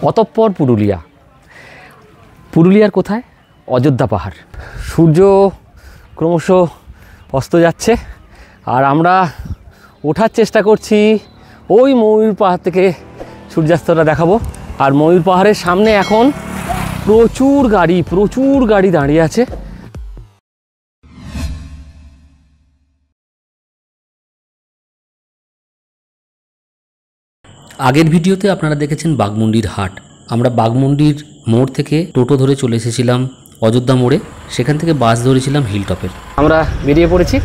অতঃপর পুরুলিয়া। পুরুলিয়ার কোথায়? অযোধ্যা পাহাড়। সূর্য ক্রমশ অস্ত যাচ্ছে আর আমরা ওঠার চেষ্টা করছি ওই ময়ূর পাহাড় থেকে সূর্যাস্তটা দেখাবো। আর ময়ূর পাহাড়ের সামনে এখন প্রচুর গাড়ি দাঁড়িয়ে আছে। আগের ভিডিওতে আপনারা দেখেছেন বাঘমুন্ডির হাট। আমরা বাঘমুন্ডির মোড় থেকে টোটো ধরে চলে এসেছিলাম অযোধ্যা মোড়ে, সেখান থেকে বাস ধরেছিলাম হিলটপের। আমরা বেরিয়ে পড়েছি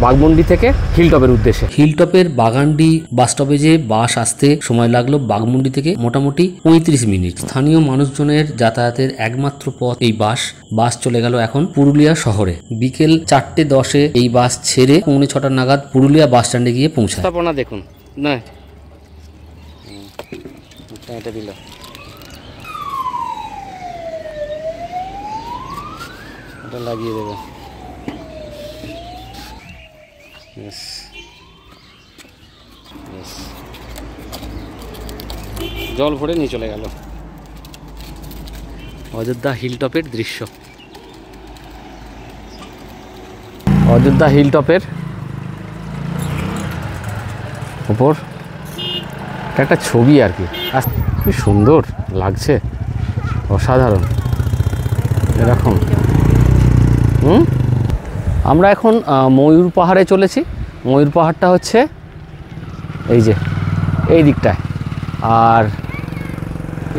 বাঘমুন্ডি থেকে হিলটপের উদ্দেশ্যে। হিলটপের বাগানডি বাস স্টপে যে বাস আসতে সময় লাগলো বাঘমুন্ডি থেকে মোটামুটি 35 মিনিট। স্থানীয় মানুষজনের যাতায়াতের একমাত্র পথ এই বাস চলে গেল এখন পুরুলিয়া শহরে। বিকেল 4:10 এই বাস ছেড়ে 6:45 নাগাদ পুরুলিয়া বাস স্ট্যান্ডে গিয়ে পৌঁছায়। স্থাপনা দেখুন না, এটা দিল এটা লাগিয়ে দেবে। জল ভরে নিয়ে চলে গেল। অযোধ্যা হিলটপের দৃশ্য। অযোধ্যা হিলটপের উপর একটা ছবি আর কি, কি সুন্দর লাগছে, অসাধারণ এরকম। আমরা এখন ময়ূর পাহাড়ে চলেছি। ময়ূর পাহাড়টা হচ্ছে এই যে এই দিকটায়, আর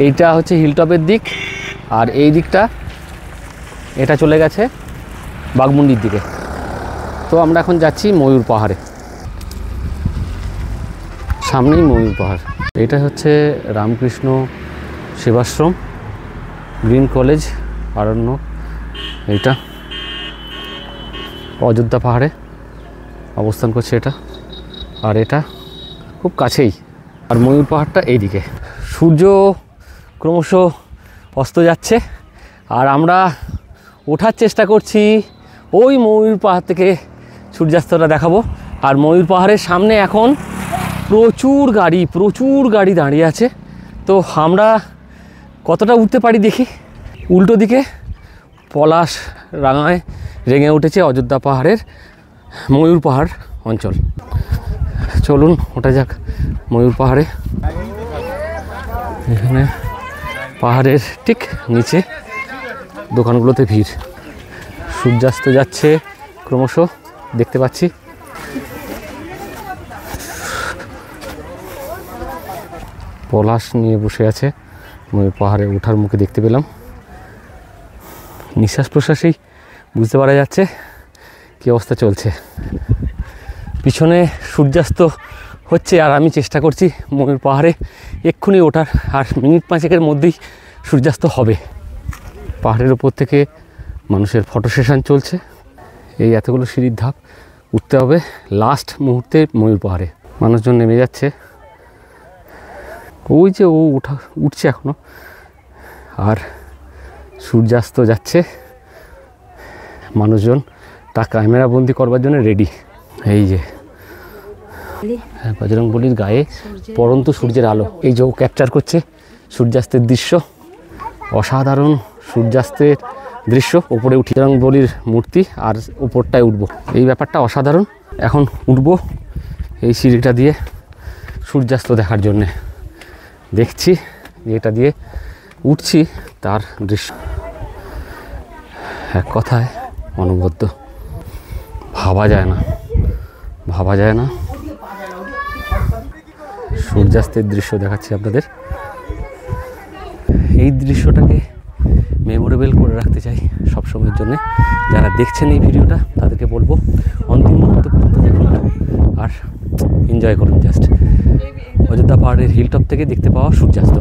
এইটা হচ্ছে হিলটপের দিক, আর এই দিকটা এটা চলে গেছে বাঘমুন্ডির দিকে। তো আমরা এখন যাচ্ছি ময়ূর পাহাড়ে, সামনেই ময়ূর পাহাড়। এটা হচ্ছে রামকৃষ্ণ সেবাশ্রম, গ্রিন কলেজ আরণ্য। এইটা অযোধ্যা পাহাড়ে অবস্থান করছে এটা, আর এটা খুব কাছেই। আর ময়ূর পাহাড়টা এইদিকে। সূর্য ক্রমশ অস্ত যাচ্ছে আর আমরা ওঠার চেষ্টা করছি ওই ময়ূর পাহাড় থেকে সূর্যাস্তটা দেখাবো। আর ময়ূর পাহাড়ের সামনে এখন প্রচুর গাড়ি দাঁড়িয়ে আছে। তো আমরা কতটা উঠতে পারি দেখি। উল্টো দিকে পলাশ রাঙায় রেঙে উঠেছে অযোধ্যা পাহাড়ের ময়ূর পাহাড় অঞ্চল। চলুন ওঠা যাক ময়ূর পাহাড়ে। এখানে পাহাড়ের ঠিক নিচে দোকানগুলোতে ভিড়। সূর্যাস্ত যাচ্ছে ক্রমশ, দেখতে পাচ্ছি। পলাশ নিয়ে বসে আছে ময়ূর পাহাড়ে ওঠার মুখে দেখতে পেলাম। নিঃশ্বাস প্রশ্বাসেই বুঝতে পারা যাচ্ছে কী অবস্থা চলছে। পিছনে সূর্যাস্ত হচ্ছে আর আমি চেষ্টা করছি ময়ূর পাহাড়ে এক্ষুনি ওঠার, আর মিনিট 5 মধ্যেই সূর্যাস্ত হবে। পাহাড়ের ওপর থেকে মানুষের ফটো সেশন চলছে। এই এতগুলো সিঁড়ির ধাপ উঠতে হবে লাস্ট মুহূর্তে ময়ূর পাহাড়ে। মানুষজন নেমে যাচ্ছে, ওই যে ও উঠছে এখনো, আর সূর্যাস্ত যাচ্ছে। মানুষজন তা ক্যামেরা বন্দি করবার জন্য রেডি। এই যে বজরংবলীর গায়ে পড়ন্ত সূর্যের আলো, এই যে ও ক্যাপচার করছে সূর্যাস্তের দৃশ্য। অসাধারণ সূর্যাস্তের দৃশ্য। ওপরে উঠি বজরংবলীর মূর্তি আর ওপরটায় উঠবো, এই ব্যাপারটা অসাধারণ। এখন উঠবো এই সিঁড়িটা দিয়ে সূর্যাস্ত দেখার জন্যে। দেখছি যেটা দিয়ে উঠছি তার দৃশ্য এক কথায় অনবদ্য। ভাবা যায় না। সূর্যাস্তের দৃশ্য দেখাচ্ছি আপনাদের। এই দৃশ্যটাকে মেমোরেবল করে রাখতে চাই সবসময়ের জন্যে। যারা দেখছেন এই ভিডিওটা তাদেরকে বলবো অন্তিম মুহূর্ত পর্যন্ত দেখুন আর এনজয় করুন জাস্ট অযোধ্যা পাহাড়ের হিলটপ থেকে দেখতে পাওয়া সূর্যাস্ত।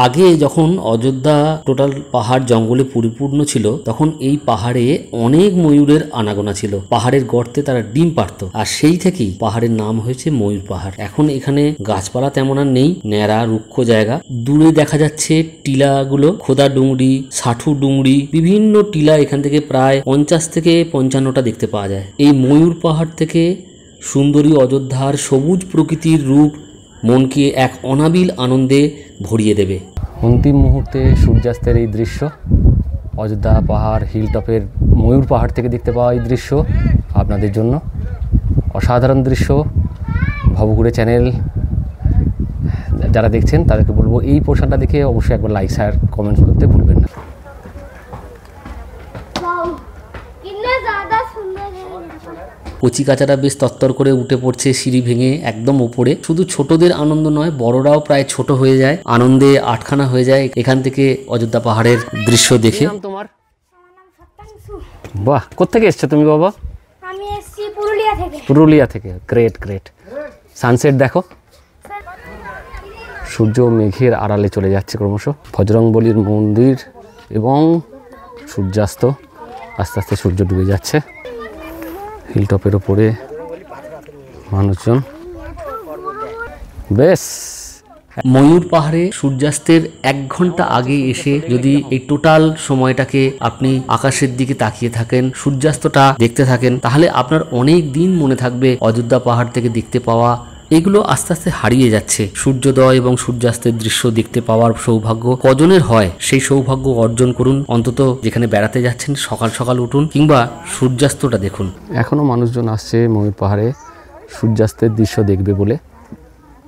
আগে যখন অযোধ্যা টোটাল পাহাড় জঙ্গলে পরিপূর্ণ ছিল তখন এই পাহাড়ে অনেক ময়ূরের আনাগোনা ছিল। পাহাড়ের গর্তে তারা ডিম পারত, আর সেই থেকেই পাহাড়ের নাম হয়েছে ময়ূর পাহাড়। এখন এখানে গাছপালা তেমন আর নেই, ন্যাড়া রুক্ষ জায়গা। দূরে দেখা যাচ্ছে টিলাগুলো, খোদা ডুংরি, সাঠু ডুংরি, বিভিন্ন টিলা। এখান থেকে প্রায় 50 থেকে 55টা দেখতে পাওয়া যায়। এই ময়ূর পাহাড় থেকে সুন্দরী অযোধ্যার সবুজ প্রকৃতির রূপ মনকে এক অনাবিল আনন্দে ভরিয়ে দেবে। অন্তিম মুহূর্তে সূর্যাস্তের এই দৃশ্য, অযোধ্যা পাহাড় হিল টপের ময়ূর পাহাড় থেকে দেখতে পাওয়া এই দৃশ্য আপনাদের জন্য অসাধারণ দৃশ্য। ভবঘুরে চ্যানেল যারা দেখছেন তাদেরকে বলবো এই পোর্শনটা দেখে অবশ্যই একবার লাইক শেয়ার কমেন্টস করতে ভুলবেন না। কচি কাচারা বেশ তত্তর করে উঠে পড়ছে সিঁড়ি ভেঙে একদম উপরে। শুধু ছোটদের আনন্দ নয়, বড়রাও প্রায় ছোট হয়ে যায়, আনন্দে আটখানা হয়ে যায় এখান থেকে অযোধ্যা পাহাড়ের দৃশ্য দেখে। তোমার বাহ, কোত্থেকে এসছো তুমি বাবা? আমি এসেছি পুরুলিয়া থেকে। পুরুলিয়া থেকে, গ্রেট গ্রেট। সানসেট দেখো, সূর্য মেঘের আড়ালে চলে যাচ্ছে ক্রমশ। বজরংবলীর মন্দির এবং সূর্যাস্ত, আস্তে আস্তে সূর্য ডুবে যাচ্ছে। হিলটপের ওপরে মানুষজন বেশ। ময়ূর পাহাড়ে সূর্যাস্তের 1 ঘন্টা আগে এসে যদি এই টোটাল সময়টাকে আপনি আকাশের দিকে তাকিয়ে থাকেন, সূর্যাস্তটা দেখতে থাকেন, তাহলে আপনার অনেক দিন মনে থাকবে অযোধ্যা পাহাড় থেকে দেখতে পাওয়া। এগুলো আস্তে আস্তে হারিয়ে যাচ্ছে। সূর্যোদয় এবং সূর্যাস্তের দৃশ্য দেখতে পাওয়ার সৌভাগ্য কজনের হয়? সেই সৌভাগ্য অর্জন করুন। অন্তত যেখানে বেড়াতে যাচ্ছেন সকাল সকাল উঠুন, কিংবা সূর্যাস্তটা দেখুন। এখনও মানুষজন আসছে ময়ূর পাহাড়ে সূর্যাস্তের দৃশ্য দেখবে বলে।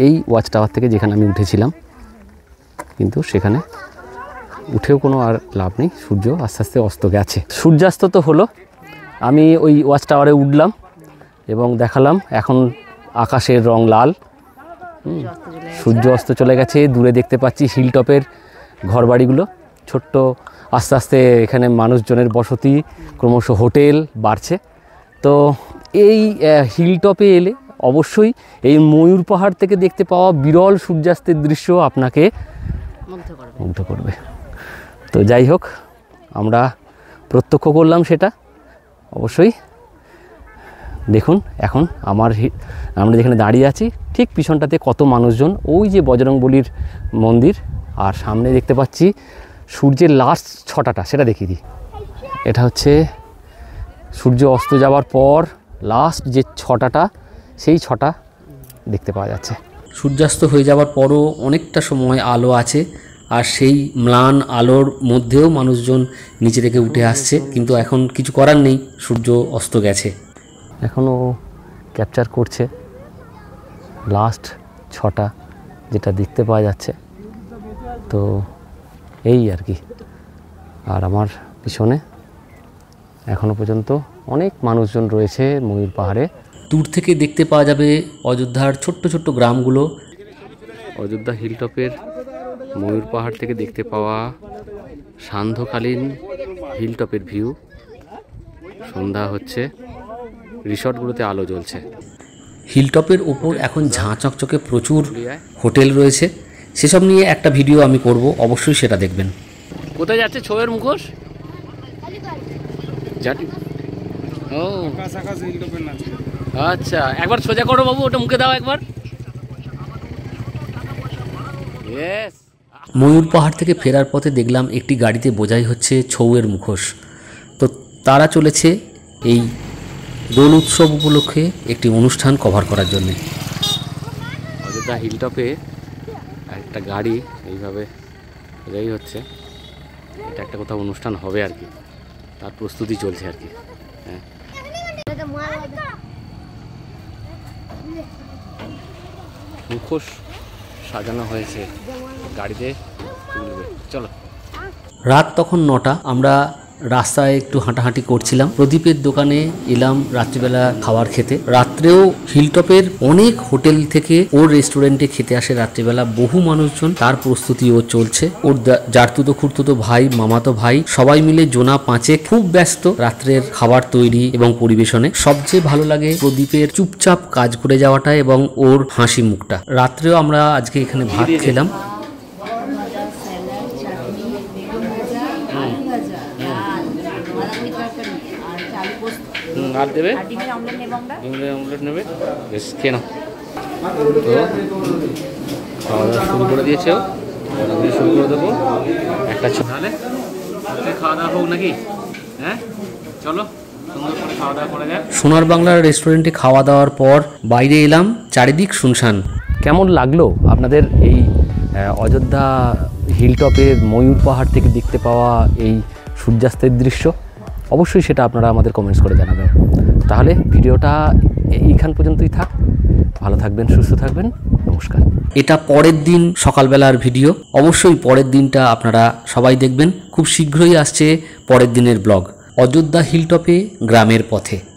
এই ওয়াচ টাওয়ার থেকে যেখানে আমি উঠেছিলাম, কিন্তু সেখানে উঠেও কোনো আর লাভ নেই, সূর্য আস্তে আস্তে অস্ত গেছে। সূর্যাস্ত তো হলো, আমি ওই ওয়াচ টাওয়ারে উঠলাম এবং দেখালাম এখন আকাশের রং লাল, সূর্য অস্ত চলে গেছে। দূরে দেখতে পাচ্ছি হিলটপের ঘরবাড়িগুলো ছোট্ট, আস্তে আস্তে এখানে মানুষজনের বসতি, ক্রমশ হোটেল বাড়ছে। তো এই হিলটপে এলে অবশ্যই এই ময়ূর পাহাড় থেকে দেখতে পাওয়া বিরল সূর্যাস্তের দৃশ্য আপনাকে মুগ্ধ করবে। তো যাই হোক, আমরা প্রত্যক্ষ করলাম সেটা। অবশ্যই দেখুন এখন আমরা যেখানে দাঁড়িয়ে আছি ঠিক পিছনটাতে কত মানুষজন, ওই যে বজরংবলীর মন্দির, আর সামনে দেখতে পাচ্ছি সূর্যের লাস্ট ছটাটা, সেটা দেখিয়ে দিই। এটা হচ্ছে সূর্য অস্ত যাওয়ার পর লাস্ট যে ছটাটা, সেই ছটা দেখতে পাওয়া যাচ্ছে। সূর্যাস্ত হয়ে যাওয়ার পরও অনেকটা সময় আলো আছে, আর সেই ম্লান আলোর মধ্যেও মানুষজন নিচে থেকে উঠে আসছে, কিন্তু এখন কিছু করার নেই, সূর্য অস্ত গেছে। এখনও ক্যাপচার করছে লাস্ট ছটা যেটা দেখতে পাওয়া যাচ্ছে। তো এই আর কি। আর আমার পিছনে এখনও পর্যন্ত অনেক মানুষজন রয়েছে ময়ূর পাহাড়ে। দূর থেকে দেখতে পাওয়া যাবে অযোধ্যার ছোট্ট ছোট্ট গ্রামগুলো। অযোধ্যা হিলটপের ময়ূর পাহাড় থেকে দেখতে পাওয়া সান্ধ্যকালীন হিলটপের ভিউ। সন্ধ্যা হচ্ছে, রিসর্টগুলোতে আলো জ্বলছে। হিলটপের ওপর এখন ঝাঁ চকচকে প্রচুর হোটেল রয়েছে। সেসব নিয়ে একটা ভিডিও আমি করব, অবশ্যই সেটা দেখবেন। কোথায় যাচ্ছে ছৌয়ের মুখোশ? ও আচ্ছা, একবার সোজা করো বাবু, ওটা মুখে দাও একবার। ময়ূর পাহাড় থেকে ফেরার পথে দেখলাম একটি গাড়িতে বোঝাই হচ্ছে ছৌয়ের মুখোশ। তো তারা চলেছে এই দোল উৎসব উপলক্ষে একটি অনুষ্ঠান কভার করার জন্য। অযোধ্যা হিলটপে একটা গাড়ি এইভাবে বোঝাই হচ্ছে, এটা একটা কোথাও অনুষ্ঠান হবে আর কি, তার প্রস্তুতি চলছে আর কি। হ্যাঁ, মুখোশ সাজানো হয়েছে, গাড়িতে তুলবে। চলো। রাত তখন 9টা। আমরা রাস্তায় একটু হাঁটাহাঁটি করছিলাম। প্রদীপের দোকানে এলাম রাত্রিবেলা খাবার খেতে। রাত্রেও হিলটপের অনেক হোটেল থেকে ওর রেস্টুরেন্টে খেতে আসে রাত্রিবেলা বহু মানুষজন, তার প্রস্তুতিও চলছে। ওর জারতুতো খুঁড়তুতো ভাই, মামাতো ভাই সবাই মিলে জোনা 5 খুব ব্যস্ত রাত্রের খাবার তৈরি এবং পরিবেশনে। সবচেয়ে ভালো লাগে প্রদীপের চুপচাপ কাজ করে যাওয়াটা এবং ওর হাসি মুখটা। রাত্রেও আমরা আজকে এখানে ভাত খেলাম। আর দেবে অমলেট নেবে, বেশ খেয়ে নাও। তো খাওয়া দাওয়া শুরু করে দিয়েছে, শুরু করে দেবো একটা। তাহলে খাওয়া দাওয়া হোক নাকি? হ্যাঁ চলো, সুন্দর করে খাওয়া দাওয়া করে যাক। সোনার বাংলার রেস্টুরেন্টে খাওয়া দাওয়ার পর বাইরে এলাম, চারিদিক শুনশান। কেমন লাগলো আপনাদের এই অযোধ্যা হিলটপের ময়ূর পাহাড় থেকে দেখতে পাওয়া এই সূর্যাস্তের দৃশ্য? অবশ্যই সেটা আপনারা আমাদের কমেন্টস করে জানাবেন। তাহলে ভিডিওটা এইখান পর্যন্তই থাক। ভালো থাকবেন, সুস্থ থাকবেন, নমস্কার। এটা পরের দিন সকালবেলার ভিডিও, অবশ্যই পরের দিনটা আপনারা সবাই দেখবেন। খুব শীঘ্রই আসছে পরের দিনের ব্লগ, অযোধ্যা হিলটপে গ্রামের পথে।